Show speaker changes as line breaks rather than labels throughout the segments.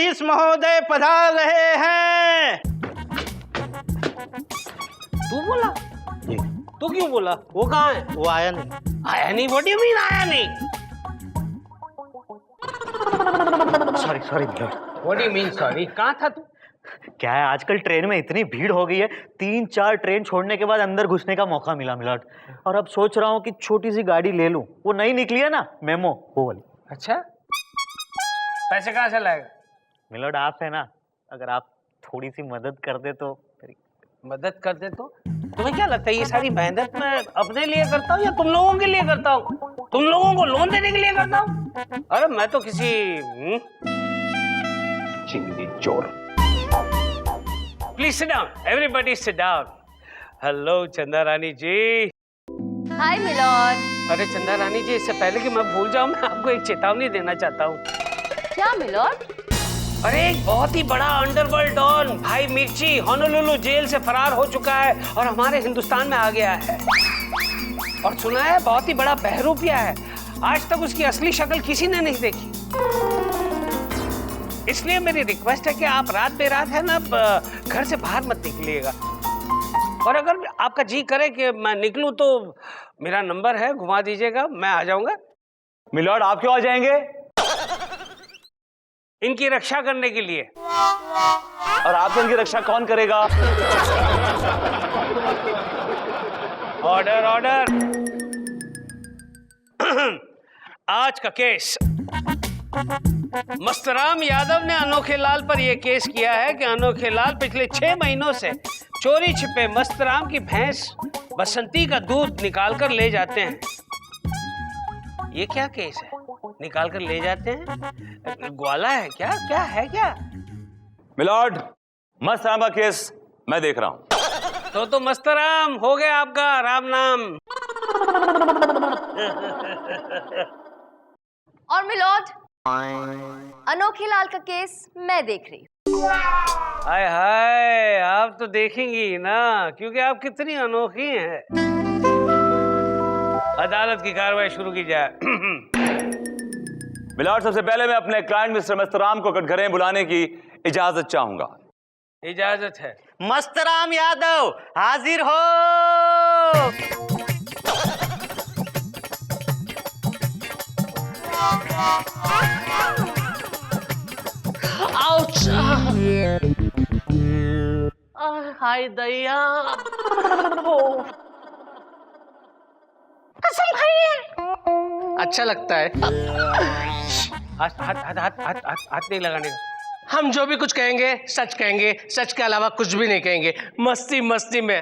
न्यायाधीश महोदय पधार रहे हैं।
तू बोला? तू क्यों बोला? वो कहाँ है?
वो आया नहीं।
आया नहीं? व्हाट डू यू मीन आया नहीं?
Sorry sorry.
What do you mean sorry? कहाँ था तू?
क्या है, आजकल ट्रेन में इतनी भीड़ हो गई है, 3-4 ट्रेन छोड़ने के बाद अंदर घुसने का मौका मिला मिलॉर्ड। और अब सोच रहा हूँ कि छोटी सी गाड़ी ले लूं। वो नई निकली है ना, मेमो, वो वाली।
अच्छा, पैसे कहाँ से लाएगा?
मिलॉर्ड आप है ना, अगर आप थोड़ी सी मदद कर दे तो।
मदद कर दे तो? तुम्हें क्या लगता है ये सारी मेहनत मैं अपने लिए करता हूँ या तुम लोगों के लिए करता हूँ? तुम लोगों को लोन देने के लिए करता हूँ? अरे मैं तो किसी चिंगड़ी चोर। Please sit down, everybody sit down. Hello चंदा रानी जी।
हाय मिलॉर्ड।
अरे चंदा रानी जी, इससे पहले कि मैं भूल जाऊं, मैं आपको एक चेतावनी देना चाहता हूँ।
क्या मिलॉर्ड?
अरे एक बहुत ही बड़ा अंडरवर्ल्ड डॉन भाई मिर्ची होनोलुलु जेल से फरार हो चुका है और हमारे हिंदुस्तान में आ गया है। और सुना है बहुत ही बड़ा बहरूपिया है। आज तक उसकी असली शक्ल किसी ने नहीं देखी। इसलिए मेरी रिक्वेस्ट है कि आप रात बेरात है ना घर से बाहर मत निकलिएगा। और अगर आपका जी करे कि मैं निकलूं तो मेरा नंबर है, घुमा दीजिएगा, मैं आ जाऊंगा।
मिलॉर्ड आप क्यों आ जाएंगे?
इनकी रक्षा करने के लिए।
और आपसे इनकी रक्षा कौन करेगा?
Order order. आज का केस, मस्तराम यादव ने अनोखे लाल पर यह केस किया है कि अनोखे लाल पिछले 6 महीनों से चोरी छिपे मस्तराम की भैंस बसंती का दूध निकाल कर ले जाते हैं। ये क्या केस है? निकाल कर ले जाते हैं? ग्वाला है क्या? क्या है क्या?
मिलॉर्ड, मस्तराम का केस मैं देख रहा हूं।
तो मस्तराम हो गया आपका राम नाम।
और मिलॉर्ड, अनोखे लाल का केस मैं देख रही हूँ।
हाय हाय, आप तो देखेंगी ना, क्योंकि आप कितनी अनोखी हैं। अदालत की कार्रवाई शुरू की जाए।
मिलॉर्ड, सबसे पहले मैं अपने क्लाइंट मिस्टर मस्तराम को कटघरे में बुलाने की इजाजत चाहूंगा।
इजाजत है।
मस्तराम यादव हाजिर हो।
हाय दया।
कसम खाइए।
अच्छा लगता है। हाथ नहीं लगाने का। हम जो भी कुछ कहेंगे सच कहेंगे, सच के अलावा कुछ भी नहीं कहेंगे। मस्ती मस्ती में।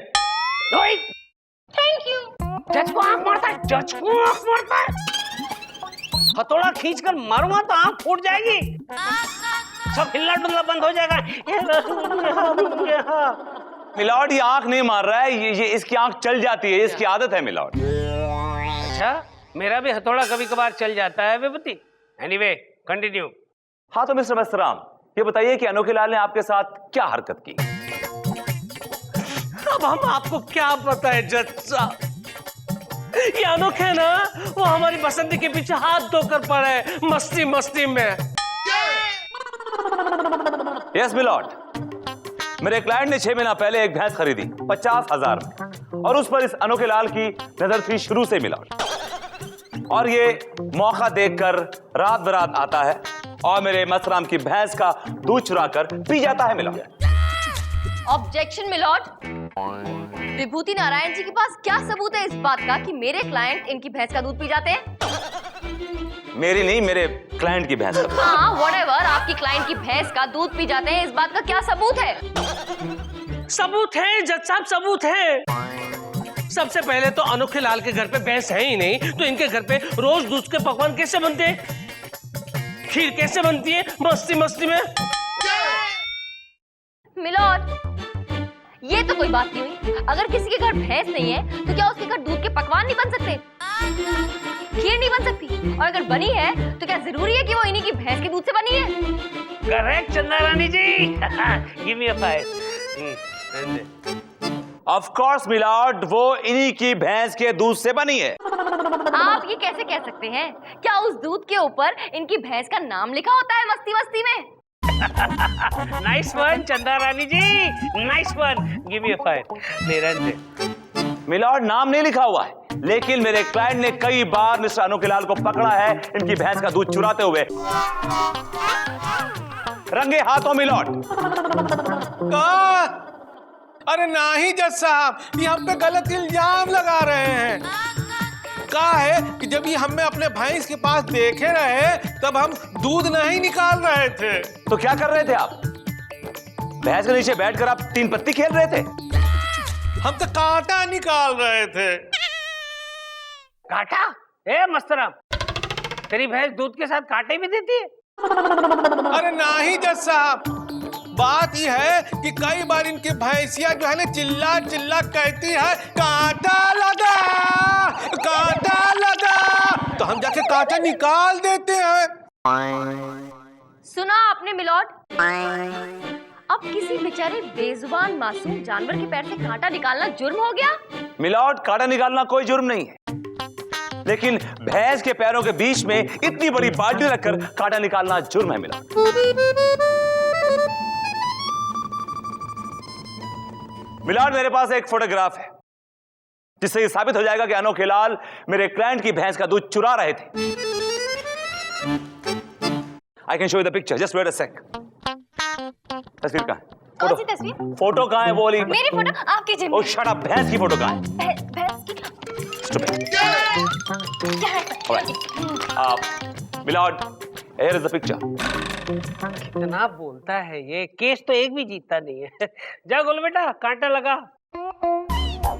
Thank you.
जज को आंख मारता है, जज को आंख मारता है। हथौड़ा खींचकर मारूंगा तो आंख फूट जाएगी, सब हिलना डुलना बंद हो जाएगा।
मिलॉर्ड, ये आंख नहीं मार रहा है, ये इसकी आंख चल जाती है, इसकी आदत है मिलॉर्ड।
अच्छा, मेरा भी हथौड़ा कभी कभार चल जाता है विभूति। Anyway, continue.
हाँ तो मिस्टर मस्तराम, ये बताइए कि अनोखे लाल ने आपके साथ क्या हरकत की?
अब हम आपको क्या बताएं जज साहब, ये अनोखे ना, वो हमारी बसंती के पीछे हाथ धोकर पड़े मस्ती मस्ती में।
यस मिलॉर्ड, मेरे क्लाइंट ने 6 महीना पहले एक भैंस खरीदी 50,000 में, और उस पर इस अनोखे लाल की नजर थी शुरू से मिलॉर्ड। और ये मौका देखकर रात बरात आता है और मेरे मस्तराम की भैंस का दूध चुराकर पी जाता है milord.
Objection milord. Vibhuti Narayan ji के पास क्या सबूत है इस बात का कि मेरे क्लाइंट इनकी भैंस का दूध पी जाते हैं?
मेरी नहीं, मेरे क्लाइंट की भैंस का।
हाँ, व्हाटएवर, आपकी क्लाइंट की भैंस का दूध पी जाते हैं, इस बात का क्या सबूत है?
सबूत है जज साहब, सबूत है। सबसे पहले तो अनोखे लाल के घर पे भैंस है ही नहीं, तो इनके घर पे रोज दूध के पकवान कैसे बनते हैं? खीर कैसे बनती है मस्ती मस्ती में?
मिलॉर्ड, ये तो कोई बात नहीं हुई। अगर किसी के घर भैंस नहीं है तो क्या उसके घर दूध के पकवान नहीं बन सकते? खीर नहीं बन सकती? और अगर बनी है तो क्या जरूरी है कि वो इन्हीं की भैंस के दूध से बनी है?
Correct Chanda Rani ji. Give me a 5।
Of course milord, वो इन्हीं की भैंस के दूध से बनी है।
आप ये कैसे कह सकते हैं? क्या उस दूध के ऊपर इनकी भैंस का नाम लिखा होता है मस्ती मस्ती में?
Nice one Chanda Rani ji, nice one, give me a file. Niranjan
milord, नाम नहीं लिखा हुआ है, लेकिन मेरे क्लाइंट ने कई बार मिस्टर अनोखीलाल को पकड़ा है इनकी भैंस का दूध चुराते हुए, रंगे हाथों मिलॉर्ड।
का? अरे नहीं जज साहब, ये हम पे गलत इल्जाम लगा रहे हैं। का है कि जब ये हमें अपने भैंस के पास देखे रहे तब हम दूध नहीं निकाल रहे थे।
तो क्या कर रहे थे आप? भैंस के नीचे बैठकर आप तीन पत्ती खेल रहे थे?
हम तो कांटा निकाल रहे थे।
कांटा? ए मस्तराम, तेरी भैंस दूध के साथ कांटे भी देती है?
अरे नहीं जज साहब, बात यह है कि कई बार इनकी भैंसिया जो है ना चिल्ला चिल्ला कहती है कांटा लगा, कांटा लगा, तो हम जाके कांटा निकाल देते हैं।
सुना आपने मिलॉर्ड? अब किसी बेचारे बेजुबान मासूम जानवर के पैर से कांटा निकालना जुर्म हो गया?
मिलॉर्ड, कांटा निकालना कोई जुर्म नहीं है, लेकिन भैंस के पैरों के बीच में इतनी बड़ी बाल्टी रखकर कांटा निकालना जुर्म है मिलॉर्ड। मिलॉर्ड, मेरे पास एक फोटोग्राफ है जिससे यह साबित हो जाएगा कि अनोखीलाल मेरे क्लाइंट की भैंस का दूध चुरा रहे थे। I can show you the picture, just wait a sec. तस्वीर कहां है?
कौन सी तस्वीर?
फोटो कहां है? बोली।
मेरी फोटो आपकी जेब में।
ओह शट अप, भैंस की फोटो कहां है?
भैंस की
Stupid.
क्या है?
Alright. Milord, here is the picture.
कितना बोलता है ये, केस तो एक भी जीतता नहीं है। जा गोल बेटा, कांटा लगा,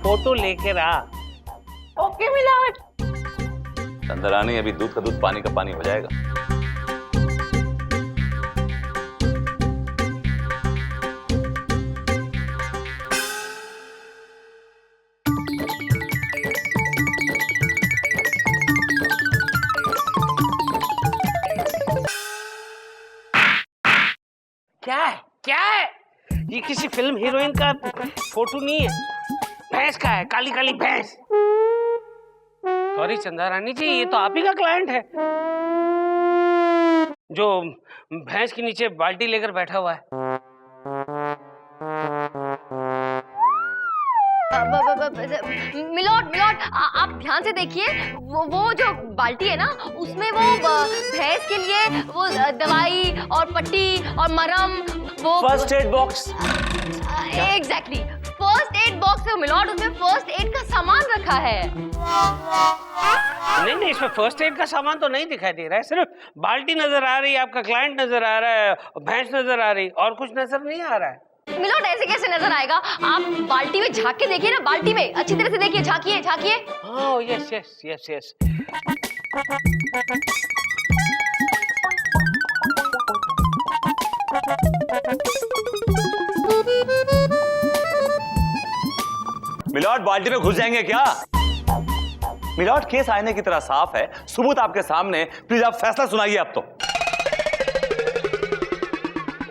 फोटो लेकर आ।
Okay milord.
चंद्रानी, अभी दूध का दूध पानी का पानी हो जाएगा।
क्या है? क्या है? ये किसी फिल्म हीरोइन का फोटो नहीं है, भैंस का है, काली काली भैंस। सॉरी चंदा रानी जी, ये तो आप ही का क्लाइंट है जो भैंस के नीचे बाल्टी लेकर बैठा हुआ है।
मिलॉर्ड मिलॉर्ड, आप ध्यान से देखिए, वो जो बाल्टी है ना, उसमें वो भैंस के लिए वो दवाई और पट्टी और मरहम, वो
first aid box.
Exactly, first aid box है मिलॉर्ड, उसमें फर्स्ट एड का सामान रखा है।
नहीं नहीं, इसमें फर्स्ट एड का सामान तो नहीं दिखाई दे रहा है, सिर्फ बाल्टी नजर आ रही है, आपका क्लाइंट नजर आ रहा है, भैंस नजर आ रही, और कुछ नजर नहीं आ रहा है।
मिलॉर्ड, ऐसे कैसे नजर आएगा? आप बाल्टी में झांक के देखिए ना, बाल्टी में अच्छी तरह से देखिए, झांकिए झांकिए।
हाँ, yes yes yes yes.
Milord, बाल्टी में घुस जाएंगे क्या? मिलॉर्ड, केस आईने की तरह साफ है, सबूत आपके सामने, प्लीज आप फैसला सुनाइए अब तो।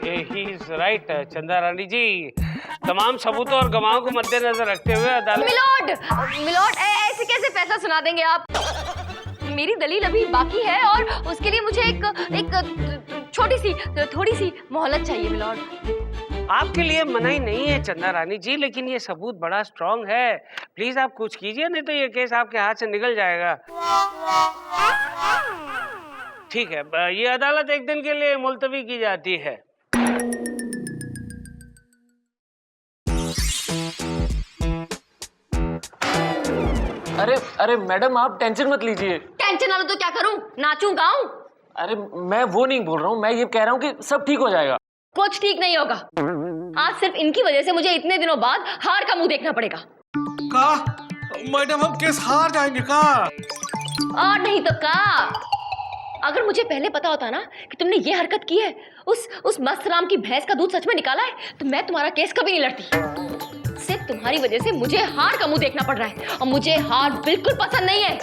ही इज राइट चंदा रानी जी, तमाम सबूतों और गवाहों को मद्देनजर रखते हुए अदालत।
मिलॉर्ड मिलॉर्ड, ऐसे कैसे फैसला सुना देंगे आप? मेरी दलील अभी बाकी है और उसके लिए मुझे एक थोड़ी सी मोहलत चाहिए मिलॉर्ड।
आपके लिए मनाही नहीं है चंदा रानी जी, लेकिन ये सबूत बड़ा स्ट्रांग है, प्लीज आप कुछ कीजिए, नहीं तो ये केस आपके हाथ से निकल जाएगा। ठीक है, ये अदालत एक दिन के लिए मुलतवी की जाती है।
अरे अरे मैडम, आप टेंशन मत लीजिए।
टेंशन ना लो तो क्या करूं? नाचूं गाऊं?
अरे मैं वो नहीं बोल रहा हूँ, मैं ये कह रहा हूँ कि सब ठीक हो जाएगा।
कुछ ठीक नहीं होगा। आज सिर्फ इनकी वजह से मुझे इतने दिनों बाद हार का मुंह देखना पड़ेगा।
का? मैडम, हम केस हार जाएंगे का?
और नहीं तो का? अगर मुझे पहले पता होता ना कि तुमने ये हरकत की है, उस मस्त राम की भैंस का दूध सच में निकाला है, तो मैं तुम्हारा केस कभी नहीं लड़ती। सिर्फ तुम्हारी वजह से मुझे हार का मुंह देखना पड़ रहा है, और मुझे हार बिल्कुल पसंद नहीं है।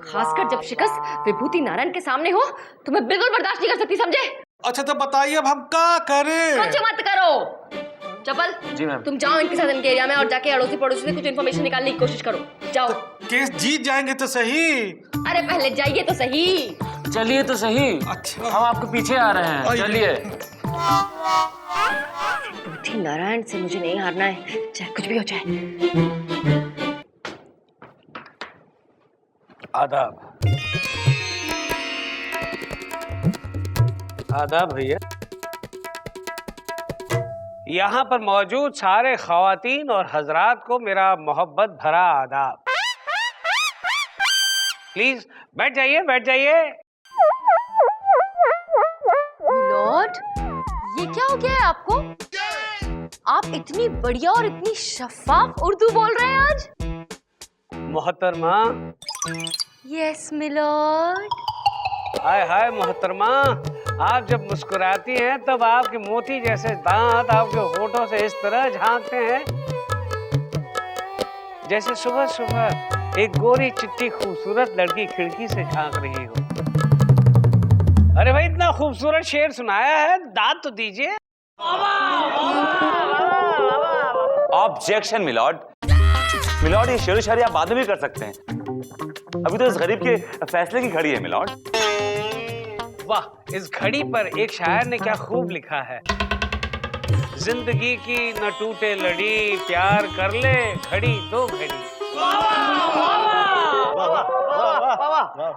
खासकर जब शिकस्त विभूति नारायण के सामने हो, तो मैं बिल्कुल बर्दाश्त नहीं कर सकती, समझे?
अच्छा तो बताइए अब हम क्या करें?
कुछ मत करो। चपल,
जी मैम।
तुम जाओ इनके साथ इनके एरिया में और जाके अड़ोसी पड़ोसी से कुछ इन्फॉर्मेशन निकालने की कोशिश करो। जाओ।
केस जीत जाएंगे तो सही।
अरे पहले जाइए तो सही।
चलिए तो सही।
अच्छा।
हम आपके पीछे आ रहे हैं, चलिए।
बुद्धि नारायण से मुझे नहीं हारना है, चाहे कुछ भी हो जाए।
आदाब। आदाब भैया। यहाँ पर मौजूद सारे ख्वातीन और हजरात को मेरा मोहब्बत भरा आदाब। प्लीज बैठ जाइए, बैठ जाइए।
मिलोड, ये क्या हो गया है आपको? आप इतनी बढ़िया और इतनी शफाफ उर्दू बोल रहे हैं आज।
मोहतरमा।
Yes milord.
हाय हाय मोहतरमा, आप जब मुस्कुराती हैं तब आपके मोती जैसे दांत आपके होठों से इस तरह झांकते हैं जैसे सुबह सुबह एक गोरी चिट्टी खूबसूरत लड़की खिड़की से झांक रही हो। अरे भाई, इतना खूबसूरत शेर सुनाया है, दांत तो दीजिए।
Objection milord. मिलॉर्ड, ये शेर शायरी आप बाद में भी कर सकते हैं, अभी तो इस गरीब के फैसले की घड़ी है मिलॉर्ड।
वाह, इस घड़ी पर एक शायर ने क्या खूब लिखा है। जिंदगी की न टूटे लड़ी, प्यार कर ले घड़ी दो घड़ी।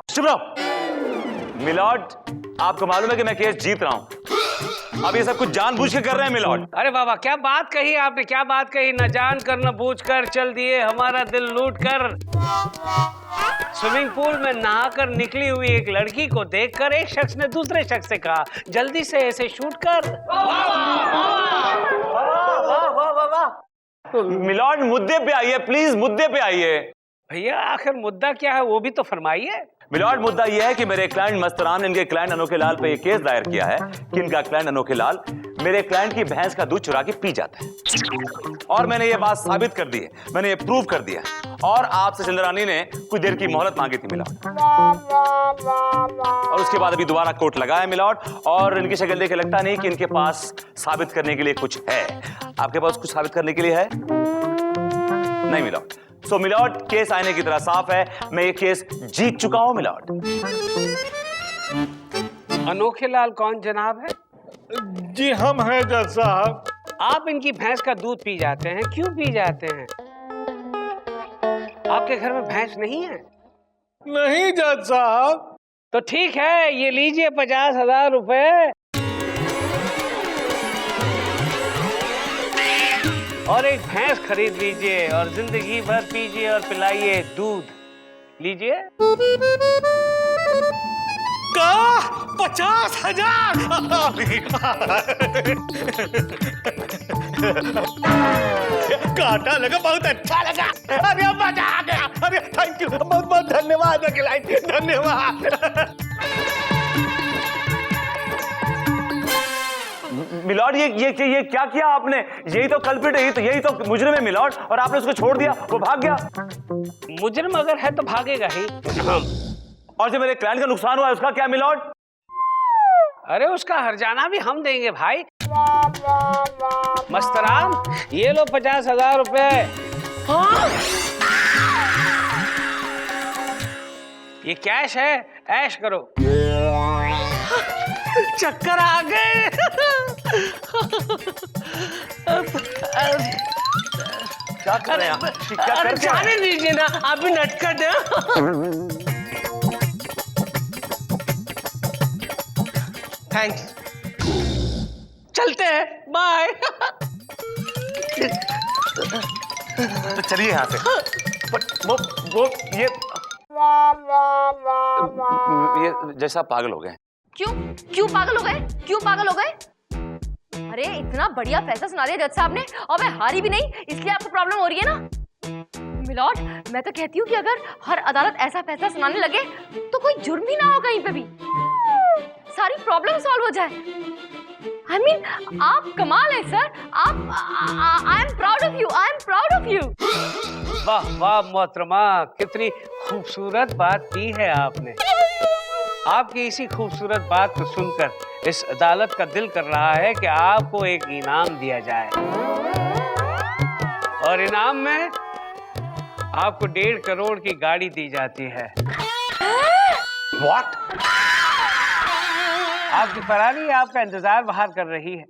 चुप रहो मिलॉर्ड, आपको मालूम है कि मैं केस जीत रहा हूं। अब ये सब कुछ जानबूझ के कर रहे हैं मिलॉर्ड।
अरे बाबा, क्या बात कही आपने, क्या बात कही। न जान कर न बूझ कर चल दिए हमारा दिल लूट कर। स्विमिंग पूल में नहाकर निकली हुई एक लड़की को देखकर एक शख्स ने दूसरे शख्स से कहा, जल्दी से ऐसे शूट कर।
मिलॉर्ड, मुद्दे पे आइए प्लीज, मुद्दे पे आइए।
भैया, आखिर मुद्दा क्या है वो भी तो फरमाइए।
मिलॉर्ड, मुद्दा यह है कि मेरे क्लाइंट मस्तराम ने इनके क्लाइंट अनोखे लाल पे ये केस दायर किया है कि इनका क्लाइंट अनोखे लाल मेरे क्लाइंट की भैंस का दूध चुरा के पी जाता है, और मैंने ये बात साबित कर दी है, मैंने ये प्रूव कर दिया। और आपसे चंद्रानी ने कुछ देर की मोहलत मांगी थी मिलॉर्ड, और उसके बाद अभी दोबारा कोर्ट लगा है मिलॉर्ड, और इनकी शक्ल देख के लगता नहीं कि इनके पास साबित करने के लिए कुछ है। आपके पास कुछ साबित करने के लिए है? नहीं मिलॉर्ड। सो मिलॉर्ड, केस आईने की तरह साफ है, मैं ये केस जीत चुका हूं मिलॉर्ड।
अनोखे लाल कौन जनाब है?
जी हम हैं जज साहब।
आप इनकी भैंस का दूध पी जाते हैं, क्यों पी जाते हैं? आपके घर में भैंस नहीं है?
नहीं जज साहब।
तो ठीक है, ये लीजिए 50,000 रुपए और एक भैंस खरीद लीजिए और जिंदगी भर पीजिए और पिलाइए दूध। लीजिए।
का 50,000? काटा लगा, बहुत अच्छा लगा। अरे मजा आ गया। अरे थैंक यू, बहुत बहुत धन्यवाद अखिलाइन, धन्यवाद।
मिलॉर्ड, ये क्या किया आपने? यही तो कल्प्रिट है, यही तो मुजरिम है मिलॉर्ड, और आपने उसको छोड़ दिया, वो भाग गया।
मुजरिम अगर है तो भागेगा ही।
और जो मेरे क्लाइंट का नुकसान हुआ है उसका क्या मिलॉर्ड?
अरे उसका हर्जाना भी हम देंगे भाई। मस्तराम, ये लो 50,000 रुपए। ये कैश है, ऐश करो।
चक्कर आ गए।
क्या कर रहे हैं आप? क्या
अरे
कर
जाने दीजिए ना, आप भी नटखट हैं। थैंक्स, चलते हैं, बाय।
तो चलिए यहाँ से। वो ये जैसा पागल हो गए।
क्यों क्यों पागल हो गए? क्यों पागल हो गए? अरे इतना बढ़िया फैसला सुना दिया जज साहब ने, और मैं हारी भी नहीं, इसलिए आपको प्रॉब्लम हो रही है ना? मिलॉर्ड, मैं तो कहती हूँ कि अगर हर अदालत ऐसा फैसला सुनाने लगे तो कोई जुर्म ही ना हो कहीं पे भी, सारी प्रॉब्लम सॉल्व हो जाए। I mean, आप कमाल है sir. I am proud of you, I am proud of you.
वाह वाह मोहतरमा, कितनी खूबसूरत बात की है आपने। आपकी इसी खूबसूरत बात को सुनकर इस अदालत का दिल कर रहा है कि आपको एक इनाम दिया जाए, और इनाम में आपको 1.5 करोड़ की गाड़ी दी जाती है।
व्हाट?
आपकी फरारी आपका इंतजार बाहर कर रही है।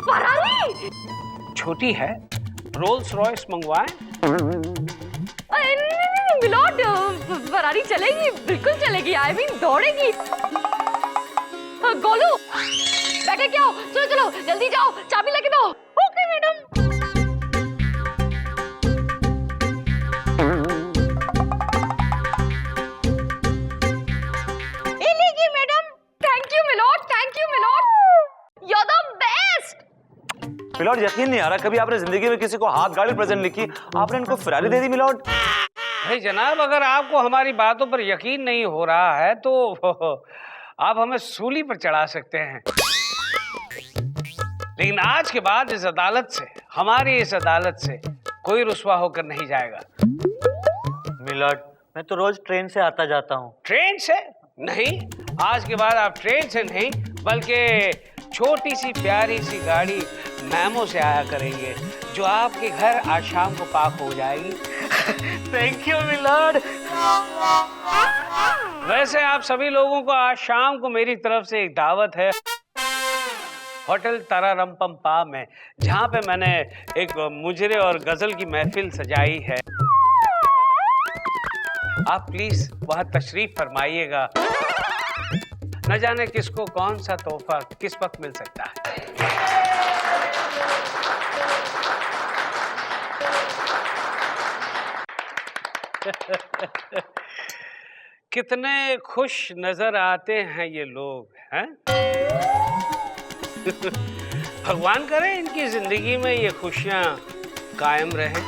फरारी
छोटी है, रोल्स रॉयस मंगवाएं?
नहीं मिलॉर्ड, फरारी चलेगी, बिल्कुल चलेगी। आई मीन दौड़ेगी। गोलू बैठ के क्या हो? चलो चलो जल्दी जाओ, चाबी लेके दो। Okay madam. लीजिए madam. Thank you milord, thank you milord, you are the best.
Milord यकीन नहीं आ रहा, कभी आपने जिंदगी में किसी को हाथ गाड़ी प्रेजेंट नहीं की, आपने इनको फेरारी दे दी मिलॉर्ड।
भाई जनाब, अगर आपको हमारी बातों पर यकीन नहीं हो रहा है तो आप हमें सूली पर चढ़ा सकते हैं, लेकिन आज के बाद इस अदालत से, हमारी इस अदालत से कोई रुस्वा होकर नहीं जाएगा।
मिलॉर्ड, मैं तो रोज ट्रेन से आता जाता हूँ।
ट्रेन से नहीं, आज के बाद आप ट्रेन से नहीं बल्कि छोटी सी प्यारी सी गाड़ी मैमो से आया करेंगे, जो आपके घर आज शाम को पार्क हो जाएगी।
Thank you milord.
वैसे आप सभी लोगों को आज शाम को मेरी तरफ से एक दावत है होटल तारारंपम पा में, जहां पे मैंने एक मुजरे और गजल की महफिल सजाई है। आप प्लीज वहां तशरीफ फरमाइएगा, न जाने किसको कौन सा तोहफा किस वक्त मिल सकता है। कितने खुश नजर आते हैं ये लोग, हैं? भगवान करे इनकी जिंदगी में ये खुशियां कायम रहें।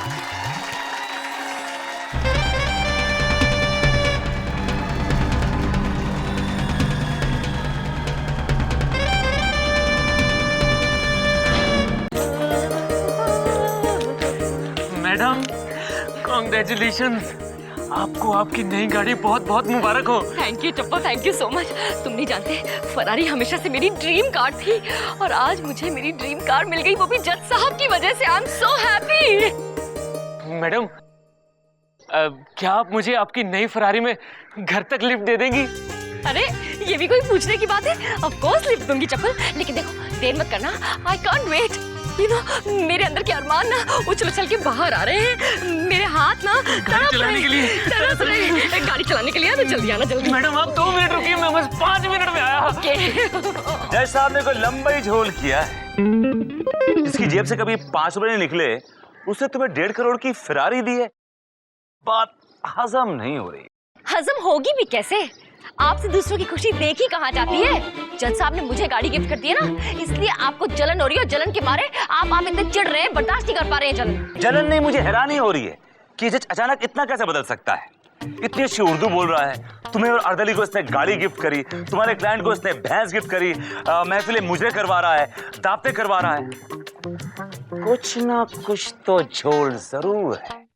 मैडम कॉन्ग्रेचुलेशंस, आपको आपकी नई गाड़ी बहुत बहुत मुबारक हो।
Thank you tappa, thank you so much. तुम नहीं जानते, फरारी हमेशा से मेरी ड्रीम कार थी और आज मुझे मेरी ड्रीम कार मिल गई, वो भी जज साहब की वजह से। I am so happy.
Madam क्या आप मुझे आपकी नई फरारी में घर तक लिफ्ट दे देंगी?
अरे ये भी कोई पूछने की बात है? ऑफ कोर्स लिफ्ट दूंगी चप्पल, लेकिन देखो देर मत करना। I can't wait. You know, मेरे अंदर के अरमान ना उछल उछल के बाहर आ रहे हैं। मेरे हाथ ना
गाड़ी चलाने के लिए
तरस रहे हैं। गाड़ी चलाने के लिए तो जल्दी आना, जल्दी।
मैडम आप 2 मिनट रुकिए, मैं बस 5 मिनट में आया।
ओके।
जज साहब ने कोई लंबा ही झोल किया है। जिसकी जेब से कभी 5 रुपए नहीं निकले, उसने तुम्हें 1.5 करोड़ की फिरारी दी है। बात हजम नहीं हो रही।
हजम होगी भी कैसे? आपसे दूसरों की खुशी देखी कहाँ जाती है? जज साहब ने मुझे गाड़ी गिफ्ट कर दी है ना, इसलिए आपको जलन हो रही है और जलन के मारे आप इतने चिढ़ रहे हैं, बर्दाश्त नहीं कर पा रहे हैं जलन।
जलन नहीं, मुझे हैरानी हो रही है कि जज अचानक इतना कैसे बदल सकता है। इतनी अच्छी उर्दू बोल रहा है, तुम्हें और अर्दली को इसने गाड़ी गिफ्ट करी, तुम्हारे क्लाइंट को इसने भैंस गिफ्ट करी, महफिलें मुझे करवा रहा है, दावतें करवा रहा है। कुछ ना कुछ तो झोल जरूर है।